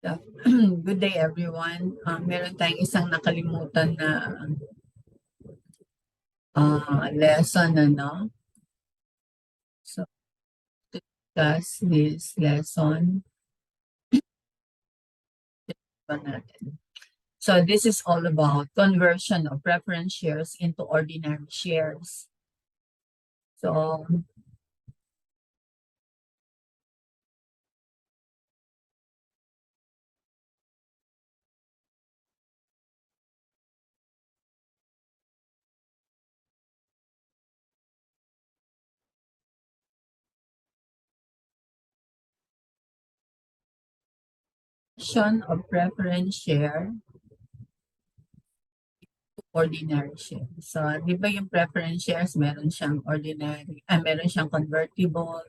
Yeah. Good day everyone. Meron tayong isang nakalimutan na lesson, ano? So, to discuss this lesson pa natin. So, this is all about conversion of preference shares into ordinary shares. So, conversion of preference share to ordinary share. So, di ba yung preference shares, meron siyang meron siyang convertible,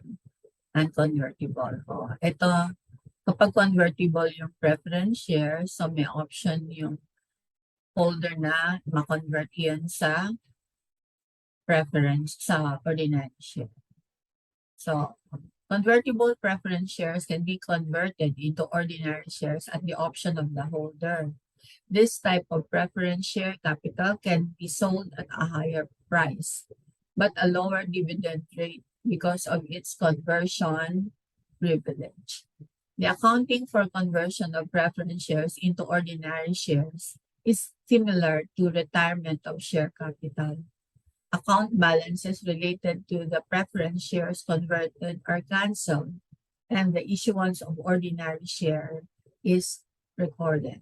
unconvertible. Ito, kapag convertible yung preference share, so may option yung holder na ma-convert yan sa preference sa ordinary share. So, convertible preference shares can be converted into ordinary shares at the option of the holder. This type of preference share capital can be sold at a higher price, but a lower dividend rate because of its conversion privilege. The accounting for conversion of preference shares into ordinary shares is similar to retirement of share capital. Account balances related to the preference shares converted are canceled, and the issuance of ordinary share is recorded.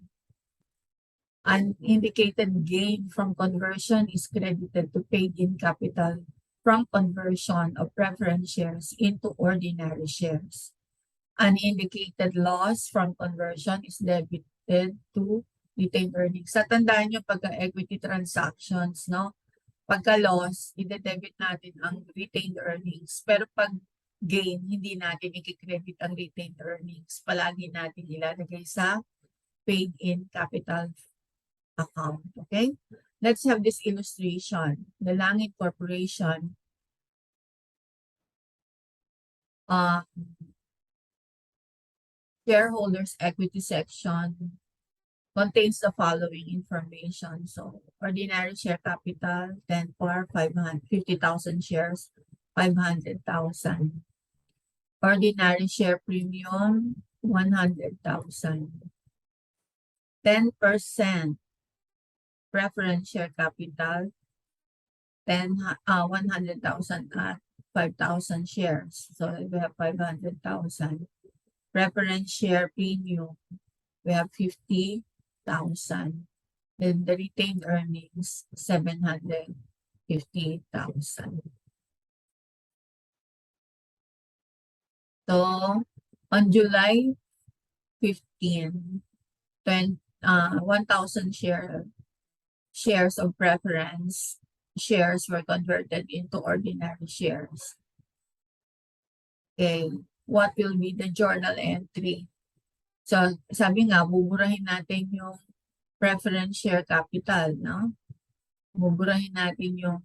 An indicated gain from conversion is credited to paid-in capital from conversion of preference shares into ordinary shares. An indicated loss from conversion is debited to retained earnings. Sa tandaan nyo pagka-equity transactions, no? Pagka-loss, ide-debit natin ang retained earnings. Pero pag gain, hindi natin i-credit ang retained earnings. Palagi natin ilalagay sa paid-in capital account. Okay? Let's have this illustration. The Langit Corporation shareholders equity section contains the following information. So, ordinary share capital, 10 par, 50,000 shares, 500,000. Ordinary share premium, 100,000. 10% preference share capital, 100,000 at 5,000 shares. So, we have 500,000. Preference share premium, we have 50,000. Then the retained earnings, 750,000. So, on July 15, 1,000 shares of preference shares were converted into ordinary shares. Okay, what will be the journal entry? So, sabi nga, buburahin natin yung preference share capital, no? Buburahin natin yung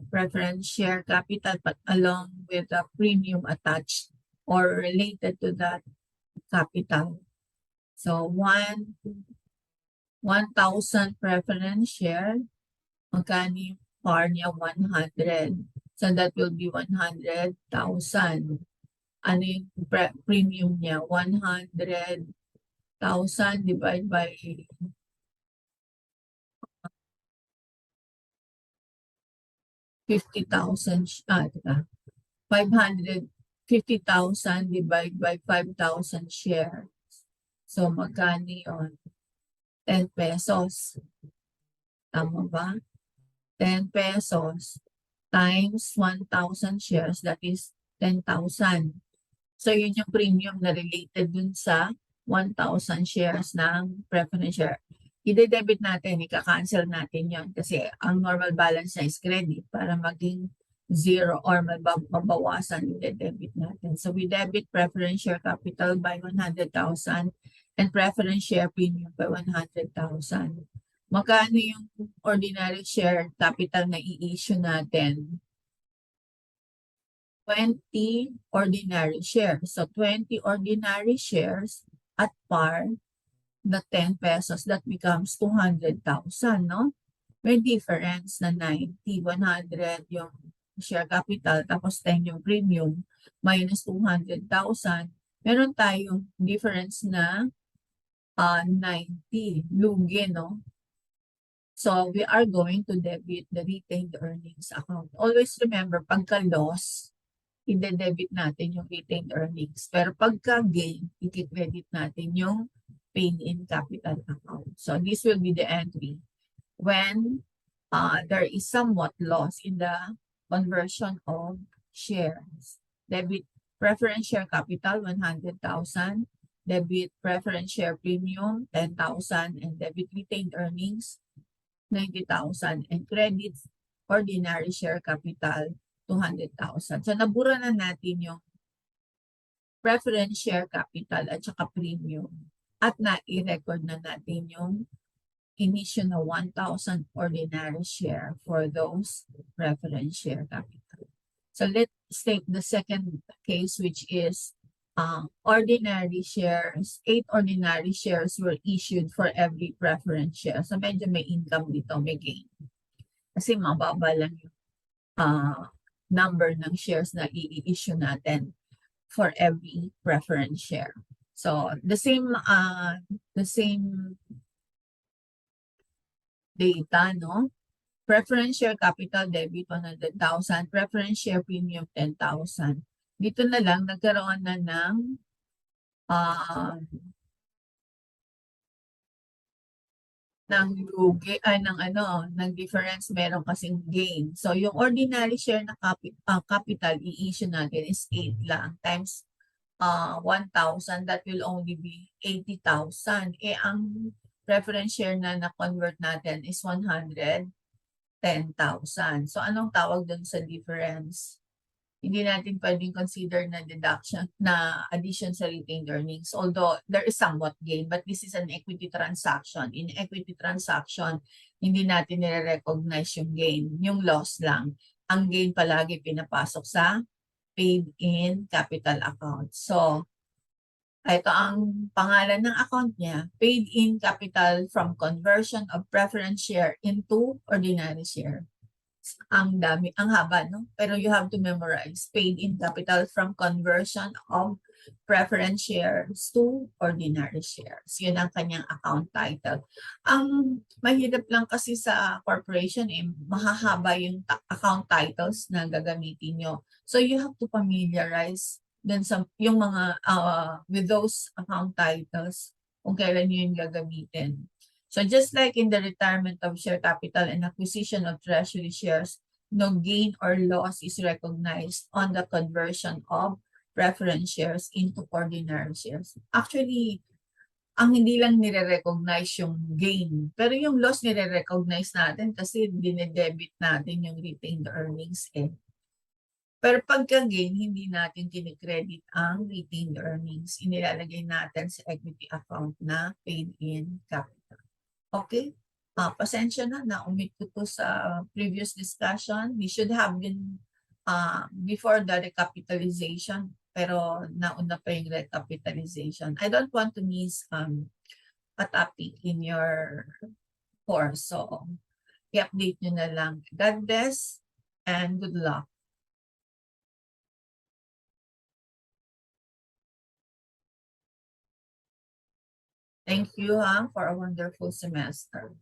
preference share capital but along with the premium attached or related to that capital. So, 1,000 preference share, magkano yung par niya? 100. So, that will be 100,000. Ano yung premium niya? 100,000 divided by 50,000. 550,000 divided by 5,000 shares. So, magkano yun? 10 pesos. Tama ba? 10 pesos times 1,000 shares, that is 10,000. So, yun yung premium na related dun sa 1,000 shares ng preference share. I-debit natin, ika-cancel natin yun kasi ang normal balance na is credit para maging zero or mabawasan, i-debit natin. So, we debit preference share capital by 100,000 and preference share premium by 100,000. Magkano yung ordinary share capital na i-issue natin? 20 ordinary shares. So, 20 ordinary shares at par, the 10 pesos, that becomes 200,000, no? May difference na 90, 100 yung share capital, tapos 10 yung premium, minus 200,000. Meron tayong difference na 90, lugi, no? So, we are going to debit the retained earnings account. Always remember, pagka-loss, i-debit natin yung retained earnings. Pero pagka-gain, i-credit natin yung paid-in capital account. So, this will be the entry when there is somewhat loss in the conversion of shares. Debit preference share capital, 100,000. Debit preference share premium, 10,000. And debit retained earnings, 90,000, and credit ordinary share capital 200,000. So nabura na natin yung preference share capital at saka premium at na-i-record na natin yung issue na 1,000 ordinary share for those preference share capital. So let's take the second case, which is ordinary shares. 8 ordinary shares were issued for every preference share. So medyo may income dito, may gain. Kasi mababa lang yung number ng shares na i-issue natin for every preference share. So the same data, no? Preference share capital debit 100,000, preference share premium 10,000. Dito na lang nagkaroon na ng lugi ay ng difference, meron kasing gain. So yung ordinary share na capital i-issue natin is 8 lang times 1,000, that will only be 80,000. Ang preference share na na-convert natin is 110,000. So anong tawag dun sa difference? Hindi natin pwedeng consider na deduction, na addition sa retained earnings. Although there is somewhat gain, but this is an equity transaction. In equity transaction, hindi natin nire-recognize yung gain, yung loss lang. Ang gain palagi pinapasok sa paid-in capital account. So, ito ang pangalan ng account niya, paid-in capital from conversion of preference share into ordinary share. Ang dami, ang haba, no? Pero you have to memorize paid-in capital from conversion of preference shares to ordinary shares. Yun ang kanyang account title. Ang mahirap lang kasi sa corporation, mahahaba yung account titles na gagamitin nyo. So you have to familiarize dun sa yung mga with those account titles kung kailan nyo yung gagamitin. So just like in the retirement of share capital and acquisition of treasury shares, no gain or loss is recognized on the conversion of preference shares into ordinary shares. Actually, ang hindi lang nire-recognize yung gain, pero yung loss nire-recognize natin kasi dinedebit natin yung retained earnings eh. Pero pagka-gain, hindi natin kinikredit ang retained earnings. Inilalagay natin sa equity account na paid-in capital. Okay? Pasensya na, na-omit ko to sa previous discussion. We should have been before the recapitalization, pero nauna pa yung recapitalization. I don't want to miss a topic in your course. So, i-update nyo na lang. God bless and good luck. Thank you for a wonderful semester.